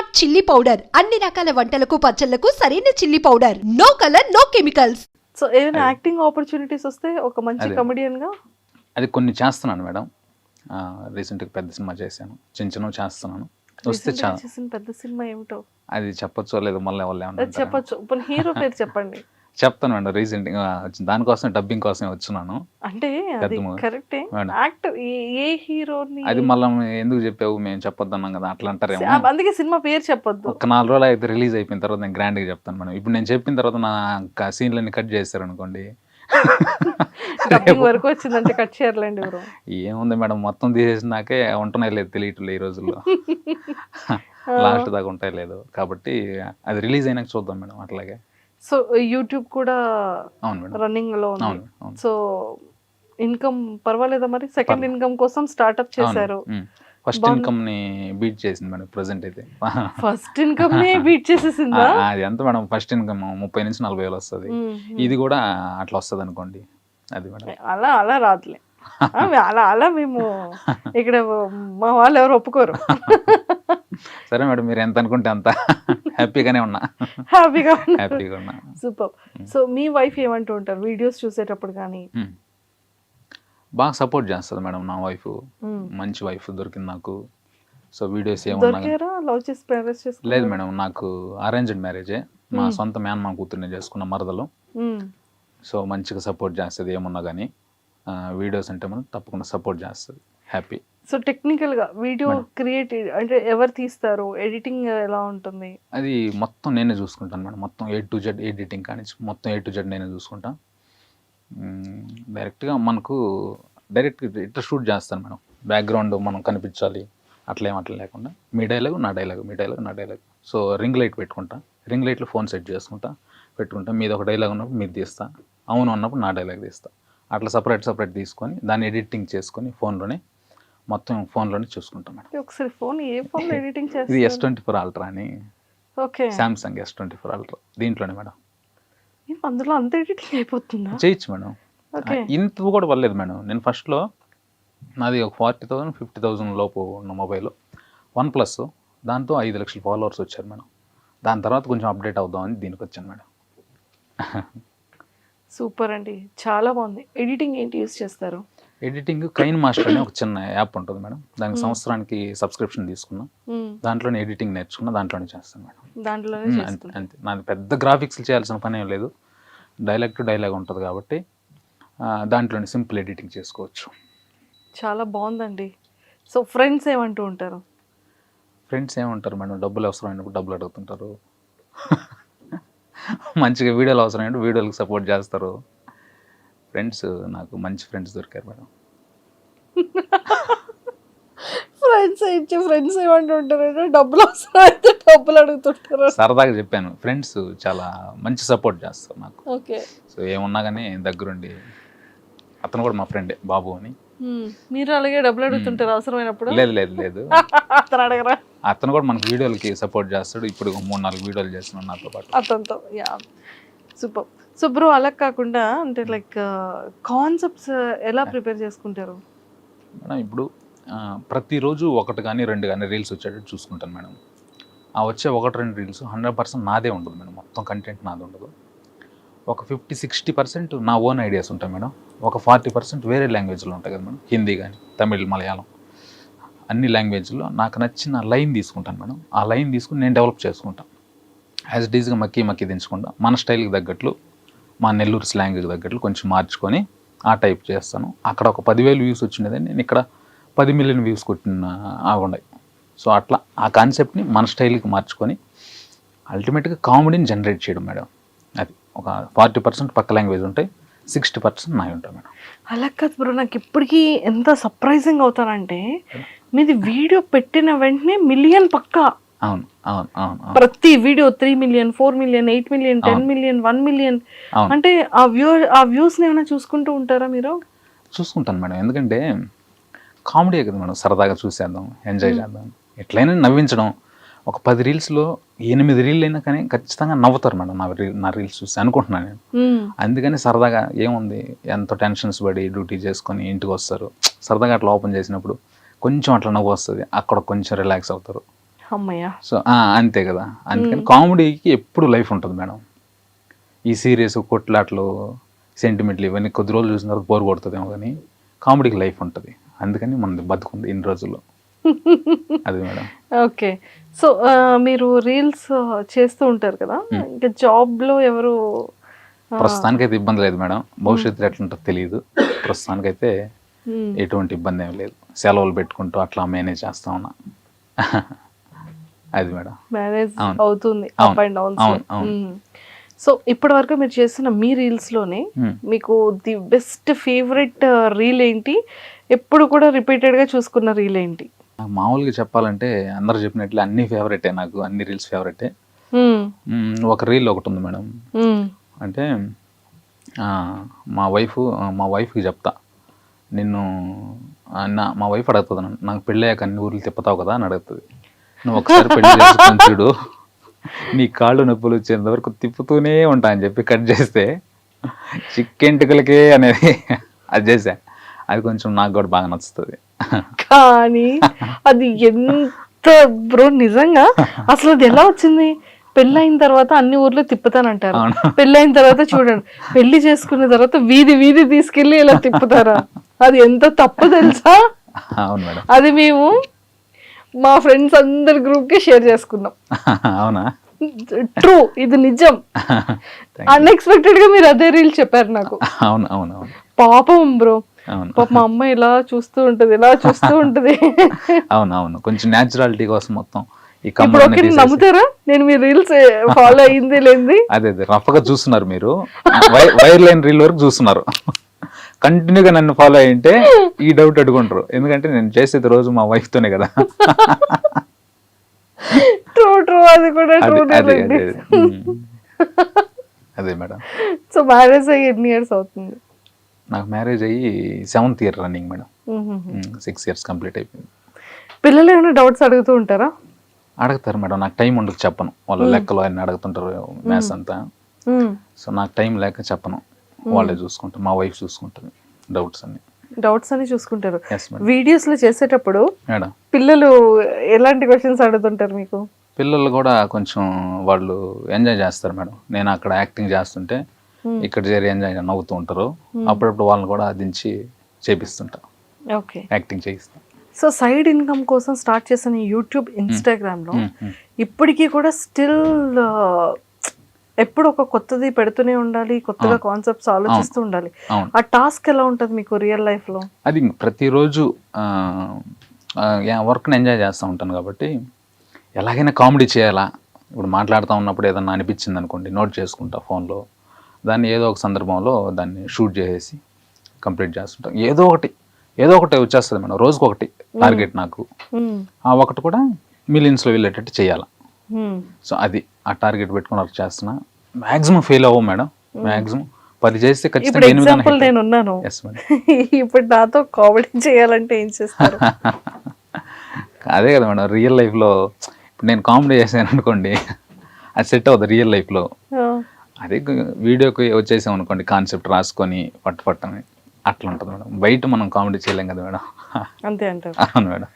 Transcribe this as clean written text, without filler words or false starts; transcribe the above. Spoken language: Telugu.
హాట్ చిల్లీ పౌడర్ అన్ని రకాల వంటలకు పచ్చళ్లకు సరైన chilli powder. No colour no chemicals. So ఏదైనా యాక్టింగ్ ఆపర్చునిటీస్ వస్తే ఒక మంచి కమెడియన్ గా అది కొన్ని చేస్తున్నాను మేడం. రీసెంట్గా పెద్ద సినిమా చేశాను, చిన్న చిన్న చేస్తున్నాను. వస్తే చాలా పెద్ద సినిమా ఏమిటో అది చెప్పొచ్చో లేదు, మళ్ళీ వాళ్ళు ఏమన్నా చెప్పొచ్చు. ఇప్పుడు హీరో పేరు చెప్పండి. చెప్తాను మేడం. రీసెంట్గా దానికోసం డబ్బింగ్ కోసమే వచ్చినాను. అంటే అది కరెక్టే. యాక్టర్ ఏ హీరోని అది మళ్ళీ ఎందుకు చెప్పావు, మేము చెప్పొద్దు అన్నాం కదా అట్లా అంటారేమో, అందుకే సినిమా పేరు చెప్పొద్దు. ఒక 4 రోజులు అయితే రిలీజ్ అయిపోయిన తర్వాత నేను గ్రాండ్గా చెప్తాను మేడం. ఇప్పుడు నేను చెప్పిన తర్వాత నా సీన్లన్నీ కట్ చేస్తారు అనుకోండి, డబ్బింగ్ వరకు వచ్చిందంటే కట్ చేయర్లేండి ఎవరు. ఏముంది మేడం, మొత్తం తీసేసినాకే ఉంటున్నాయి లేదు తెలియట్లేదు ఈ రోజుల్లో. లాస్ట్ దాకా ఉంటాయి లేదు కాబట్టి అది రిలీజ్ అయినాక చూద్దాం మేడం. అట్లాగే సో యూట్యూబ్ కూడా రన్నింగ్ లో ఉంది. సో ఇన్కమ్ పర్వాలేదా మరి? సెకండ్ ఇన్కమ్ కోసం స్టార్ట్అప్ చేశారు. ఫస్ట్ ఇన్కమ్ ని బీట్ చేసింది మేడం. ప్రెసెంట్ అయితే ఫస్ట్ ఇన్కమ్ ని బీట్ చేసేసిందా? అది ఎంత మేడం, ఫస్ట్ ఇన్కమ్ 30 నుంచి 40 వేలు వస్తుంది. ఇది కూడా అట్లా వస్తుంది అనుకోండి. అది మేడం అలా అలా రాదులే. అలా అలా మేము ఇక్కడ మా వాళ్ళు ఎవరు ఒప్పుకోరు. సరే మేడం, మీరు ఎంత అనుకుంటే అంత హ్యాపీగానే ఉన్నా. హ్యాపీగా ఉన్నా. సూపర్. సో మీ వైఫ్ ఏమంటూ ఉంటారు వీడియోస్ చూసేటప్పుడు కానీ? బాగా సపోర్ట్ చేస్తుంది మేడం నా వైఫ్. మంచి వైఫ్ దొరికింది నాకు. సో వీడియోస్ ఏమన్నా లేదు మేడం, నాకు అరేంజ్డ్ మ్యారేజే. మా సొంత మేనమామ కూతుర్ని చేసుకున్న మరదలు. సో మంచిగా సపోర్ట్ చేస్తుంది ఏమున్నా కానీ. వీడియోస్ అంటే మనం తప్పకుండా సపోర్ట్ చేస్తుంది. హ్యాపీ. సో టెక్నికల్ గా వీడియో క్రియేట్ అంటే ఎవరు తీస్తారు? ఎడిటింగ్ ఎలా ఉంటుంది? అది మొత్తం నేనే చూసుకుంటాను మేడం. మొత్తం A to Z ఎడిటింగ్ కానీ మొత్తం A to Z నేనే చూసుకుంటాను. డైరెక్ట్గా మనకు ఇట్లా షూట్ చేస్తాను మేడం. బ్యాక్గ్రౌండ్ మనం కనిపించాలి అట్లా లేకుండా మీ డైలాగ్ నా డైలాగ్, మీ డైలాగ్ నా డైలాగ్. సో రింగ్ లైట్ పెట్టుకుంటా. రింగ్ లైట్లో ఫోన్ సెట్ చేసుకుంటా, పెట్టుకుంటా. మీది ఒక డైలాగ్ ఉన్నప్పుడు మీరు తీస్తా, అవును అన్నప్పుడు నా డైలాగ్ తీస్తా. అట్లా సపరేట్ తీసుకొని దాన్ని ఎడిటింగ్ చేసుకొని మొత్తం ఫోన్లోనే చూసుకుంటాం మేడం. ఒకసారి ఫోన్ ఏ ఫోన్లో ఎడిటింగ్ చేస్తారు? ఇది S24 Ultra అని. ఓకే. సామ్సంగ్ S24 Ultra దీంట్లోనే మేడం. అందులో అంత ఎడిటింగ్ అయిపోతుందా? చేయొచ్చు మేడం. ఇంత కూడా పర్లేదు మేడం. నేను ఫస్ట్లో నాది ఒక 40,000 50,000 లోపు ఉన్న మొబైల్ OnePlus. దాంతో 5 లక్షల ఫాలోవర్స్ వచ్చారు మేడం. దాని తర్వాత కొంచెం అప్డేట్ అవుదామని దీనికి వచ్చాను మేడం. సూపర్ అండి, చాలా బాగుంది. ఎడిటింగ్ ఏంటి యూస్ చేస్తారు? ఎడిటింగ్ కైన్ మాస్టర్ అనే ఒక చిన్న యాప్ ఉంటుంది మేడం. దానికి సంవత్సరానికి సబ్స్క్రిప్షన్ తీసుకున్నా. దాంట్లోనే ఎడిటింగ్ నేర్చుకున్నా, దాంట్లోనే చేస్తాను మేడం. దాంట్లోనే అంతే. నాది పెద్ద గ్రాఫిక్స్ చేయాల్సిన పని ఏం లేదు. డైలాగ్ టు డైలాగ్ ఉంటుంది కాబట్టి దాంట్లోనే సింపుల్ ఎడిటింగ్ చేసుకోవచ్చు. చాలా బాగుందండి. సో ఫ్రెండ్స్ ఏమంటూ ఉంటారు? ఫ్రెండ్స్ ఏమంటారు మేడం, డబ్బులు అవసరమైనప్పుడు డబ్బులు అడుగుతుంటారు. మంచిగా వీడియోలు అవసరమైనప్పుడు వీడియోలకు సపోర్ట్ చేస్తారు. ఫ్రెండ్స్ నాకు మంచి ఫ్రెండ్స్ దొరికారు మేడం. ఫ్రెండ్స్ ఏమంటూ ఉంటారు? డబ్బులు అవసరమైతే డబ్బులు అడుగుతుంటారు. సరదాగా చెప్పాను. ఫ్రెండ్స్ చాలా మంచి సపోర్ట్ చేస్తారు నాకు. ఓకే. సో ఏమున్నా కానీ దగ్గరుండి. అతను కూడా మా ఫ్రెండే, బాబు అని. మీరు అలాగే డబ్బులు అడుగుతుంటారు అవసరమైనప్పుడు? లేదు. అతను అడగరా? అతను కూడా మనకి వీడియోలకి సపోర్ట్ చేస్తాడు. ఇప్పుడు 3-4 వీడియోలు చేస్తున్నాడు నాతో పాటు. అతనితో. సూపర్. సో బ్రో, అలా కాకుండా అంటే లైక్ కాన్సెప్ట్స్ ఎలా ప్రిపేర్ చేసుకుంటారు మేడం? ఇప్పుడు ప్రతిరోజు 1 కానీ 2 కానీ రీల్స్ వచ్చేటట్టు చూసుకుంటాను మేడం. ఆ వచ్చే 1-2 రీల్స్ 100% నాదే ఉంటుంది మేడం. మొత్తం కంటెంట్ నాది ఉండదు. ఒక 50-60% నా ఓన్ ఐడియాస్ ఉంటాయి మేడం. ఒక 40% వేరే లాంగ్వేజ్లో ఉంటాయి కదా మేడం. హిందీ కానీ, తమిళ్, మలయాళం అన్ని లాంగ్వేజ్లో నాకు నచ్చిన లైన్ తీసుకుంటాను మేడం. ఆ లైన్ తీసుకుని నేను డెవలప్ చేసుకుంటాను. యాజ్ ఇట్ ఈజ్గా మక్కి దించకుండా మన స్టైల్కి తగ్గట్లు, మా నెల్లూరు స్లాంగ్కి తగ్గట్లు కొంచెం మార్చుకొని ఆ టైప్ చేస్తాను. అక్కడ ఒక 10,000 వ్యూస్ వచ్చినదని నేను ఇక్కడ 10 మిలియన్ వ్యూస్ కొట్టిన ఆగుండాయి. సో అట్లా ఆ కాన్సెప్ట్ని మన స్టైల్కి మార్చుకొని అల్టిమేట్గా కామెడీని జనరేట్ చేయడం మేడం. అది ఒక 40% పక్క లాంగ్వేజ్ ఉంటాయి, 60% నాయి ఉంటాయి మేడం. అలా కాదు బ్రో, నాకు ఇప్పటికీ ఎంత సర్ప్రైజింగ్ అవుతానంటే మీది వీడియో పెట్టిన వెంటనే మిలియన్ పక్కా. అవును. ప్రతి video 3 million 4 million 8 million 10 million 1 million. అంటే ఆ వ్యూస్ని ఏమైనా చూసుకుంటూ ఉంటారా మీరు? చూసుకుంటాను మేడం. ఎందుకంటే కామెడీ కదా మేడం, సరదాగా చూసేద్దాం, ఎంజాయ్ చేద్దాం, ఎట్లయినా నవ్వించడం. ఒక 10 రీల్స్లో 8 రీల్ అయినా కానీ ఖచ్చితంగా నవ్వుతారు మేడం నా రీల్స్ చూసి అనుకుంటున్నాను నేను. అందుకని సరదాగా ఏముంది, ఎంతో టెన్షన్స్ పడి డ్యూటీ చేసుకొని ఇంటికి వస్తారు, సరదాగా అట్లా ఓపెన్ చేసినప్పుడు కొంచెం అట్లా నవ్వు వస్తుంది, అక్కడ కొంచెం రిలాక్స్ అవుతారు. అమ్మయ్య. సో అంతే కదా, అందుకని కామెడీకి ఎప్పుడు లైఫ్ ఉంటుంది మేడం. ఈ సీరియస్ కొట్లాట్లు సెంటిమెంట్లు ఇవన్నీ కొద్ది రోజులు చూసిన తర్వాత బోర్ కొడుతుందేమో, కానీ కామెడీకి లైఫ్ ఉంటుంది. అందుకని మనది బతుకుంది ఇన్ని రోజుల్లో. అది మేడం. ఓకే. సో మీరు రీల్స్ చేస్తూ ఉంటారు కదా, ఇంకా జాబ్లో ఎవరు? ప్రస్తుతానికైతే ఇబ్బంది లేదు మేడం, భవిష్యత్తులో ఎట్లుంటుందో తెలియదు. ప్రస్తుతానికైతే ఎటువంటి ఇబ్బంది ఏం లేదు, సెలవులు పెట్టుకుంటూ అట్లా మేనేజ్ చేస్తా ఉన్నా. అది మేడం. మేనేజ్ అవుతుంది అప్ అండ్ డౌన్స్. సో ఇప్పటి వరకు మీరు చేస్తున్న మీ రీల్స్లోనే మీకు ది బెస్ట్ ఫేవరెట్ రీల్ ఏంటి? ఎప్పుడు కూడా రిపీటెడ్గా చూసుకున్న రీల్ ఏంటి? మామూలుగా చెప్పాలంటే అందరు చెప్పినట్లు అన్ని ఫేవరెటే, నాకు అన్ని రీల్స్ ఫేవరెటే. ఒక రీల్ ఒకటి ఉంది మేడం, అంటే మా వైఫ్కి చెప్తా, నిన్ను మా వైఫ్ అడుగుతుంది నన్ను, నాకు పెళ్ళయ్యాక అన్ని ఊర్లు తిప్పుతావు కదా అని అడుగుతుంది. నువ్వు ఒకసారి పెళ్లి చేసుకొని చూడు, నీ కాళ్ళు నొప్పులు వచ్చేంత వరకు తిప్పుతూనే ఉంటా అని చెప్పి కట్ చేస్తే చిక్కెంటుకలకే అనేది అది చేసా. అది కొంచెం నాకు కూడా బాగా నచ్చుతుంది. కానీ అది ఎంత బ్రో నిజంగా అసలు అది ఎలా వచ్చింది? పెళ్ళైన తర్వాత అన్ని ఊర్లో తిప్పుతానంటారు, పెళ్ళైన తర్వాత చూడండి పెళ్లి చేసుకున్న తర్వాత వీధి వీధి తీసుకెళ్లి ఇలా తిప్పుతారా? అది ఎంత తప్పు తెలుసా? అవును మేడం. అది మేము మా ఫ్రెండ్స్ అందరి గ్రూప్ కి షేర్ చేసుకున్నాం. అవునా? ట్రూ, ఇది నిజం. అన్ఎక్స్పెక్టెడ్ గా మీరు అదే రీల్ చెప్పారు నాకు. అవును అవును అవును. పాపం బ్రో, పాప మా అమ్మ ఇలా చూస్తూ ఉంటది, ఇలా చూస్తూ ఉంటది. అవును అవును, కొంచెం న్యాచురాలిటీ కోసం మొత్తం ఈ ఇప్పుడు ఓకే, నమ్ముతారా నేను మీ రీల్స్ ఫాలో అయింది లేంది? అదే రఫ్ గా చూస్తున్నారు మీరు, వైర్ లైన్ రీల్ వరకు చూస్తున్నారు. కంటిన్యూగా నన్ను ఫాలో అయ్యింటే ఈ డౌట్ అడుగుంటారు, ఎందుకంటే నేను చేసేది రోజు మా వైఫ్ తోనే కదా. ట్రూ ట్రూ, అది కూడా ట్రూ. అదే మేడం. సో మ్యారేజ్ అయ్యి ఎన్ని ఇయర్స్ అవుతుంది? నాకు మ్యారేజ్ అయ్యి 7th year running madam. 6 years complete అయిపోయింది. పిల్లలు ఏమైనా డౌట్స్ అడుగుతూ ఉంటారా? అడుగుతారు మేడం, నాకు టైం ఉండదు చెప్పను. వాళ్ళు లెక్కలు అన్నీ అడుగుతుంటారు, మ్యాథ్స్ అంతా. సో నాకు టైం లేక చెప్పను, వాళ్ళే చూసుకుంటారు, మా వైఫ్ చూసుకుంటుంది డౌట్స్ అన్ని చూసుకుంటారు. వీడియోస్ లో చేసేటప్పుడు మేడం పిల్లలు ఎలాంటి క్వశ్చన్స్ అడుగుతుంటారు మీకు? పిల్లలు కూడా కొంచెం వాళ్ళు ఎంజాయ్ చేస్తారు మేడం. నేను అక్కడ యాక్టింగ్ చేస్తుంటే ఇక్కడ చేరి ఎంజాయ్ నవ్వుతూ ఉంటారు. అప్పుడప్పుడు వాళ్ళని కూడా దించి చేపిస్తుంటా, యాక్టింగ్ చేయిస్తా. సో సైడ్ ఇన్కమ్ కోసం స్టార్ట్ చేసిన యూట్యూబ్, ఇన్స్టాగ్రామ్ లో ఇప్పటికీ కూడా స్టిల్ ఎప్పుడు ఒక కొత్తది పెడుతూనే ఉండాలి, కొత్తగా కాన్సెప్ట్స్ ఆలోచిస్తూ ఉండాలి. ఆ టాస్క్ ఎలా ఉంటుంది మీకు రియల్ లైఫ్ లో? అది ప్రతిరోజు వర్క్ని ఎంజాయ్ చేస్తూ ఉంటాను కాబట్టి ఎలాగైనా కామెడీ చేయాలా. ఇప్పుడు మాట్లాడుతూ ఉన్నప్పుడు ఏదన్నా అనిపించింది అనుకోండి, నోట్ చేసుకుంటా ఫోన్లో, దాన్ని ఏదో ఒక సందర్భంలో దాన్ని షూట్ చేసేసి కంప్లీట్ చేస్తుంటాం. ఏదో ఒకటి వచ్చేస్తుంది మేడం, రోజుకి ఒకటి టార్గెట్ నాకు. ఆ ఒకటి కూడా మిలియన్స్లో వెళ్ళేటట్టు చేయాలి. సో అది ఆ టార్గెట్ పెట్టుకుని వర్క్ చేస్తున్నా. మ్యాక్సిమం ఫెయిల్ అవ్వవు మేడం, మ్యాక్సిమం 10 చేస్తే ఖచ్చితంగా. ఎగ్జాంపుల్ నేను ఉన్నాను, ఇప్పుడు నాతో కామెడీ చేయాలంటే ఏం చేస్తారు? అదే కదా మేడం, రియల్ లైఫ్లో ఇప్పుడు నేను కామెడీ చేసాను అనుకోండి, అది సెట్ అవుతుంది రియల్ లైఫ్లో. అదే వీడియోకి వచ్చేసాం అనుకోండి, కాన్సెప్ట్ రాసుకొని పట్టని అట్లా ఉంటుంది మేడం. బయట మనం కామెడీ చేయలేం కదా మేడం. అంతే అంటారు? అవును మేడం.